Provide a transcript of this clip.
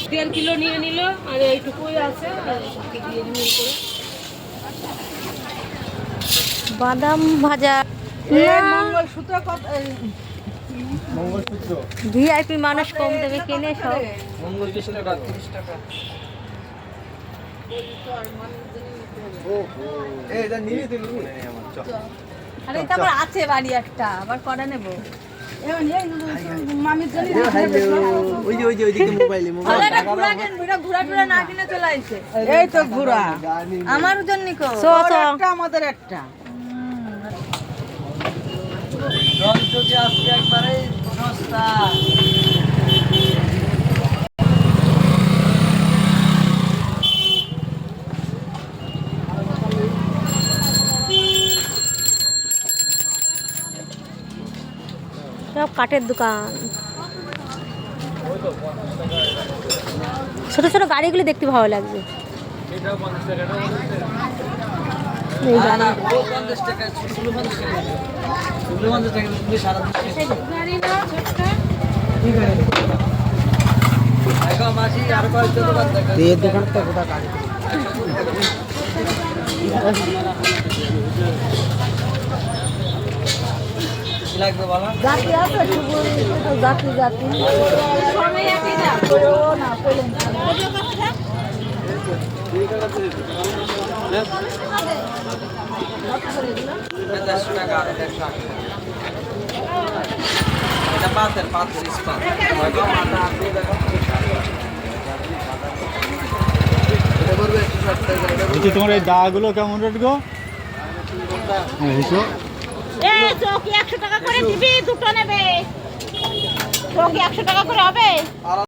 1.5 kilo নিয়ে নিল আর এইটুকুই আছে দিয়ে মিল করে বাদাম ভাজা মঙ্গলসূত্র কত মঙ্গলসূত্র ভিআইপি মানুষ কম দেবে কিনে সব মঙ্গলসূত্র 30 টাকা এটা নিবি তুই নিবি আরে এটা আবার আছে বাড়ি একটা আবার করা নেব মামির জন্য ওইদিকে মোবাইলে ঘুরা টুরা না কিনে চলে আসছে এই তো ঘোড়া আমার জন্য কো একটা আমাদের একটা রঞ্জকে আজকে একবারে সস্তা সব কাঠের দোকান ছোট ছোট গাড়িগুলো দেখতে ভালো লাগছে এই গাড়ি। লাগবে বলা জাতি আছে জাতি জাতি তোমার এই দাগুলো কেমন রেট গো? চৌকি 100 টাকা করে দিবি দুটো নেবে চৌকি 100 টাকা করে হবে।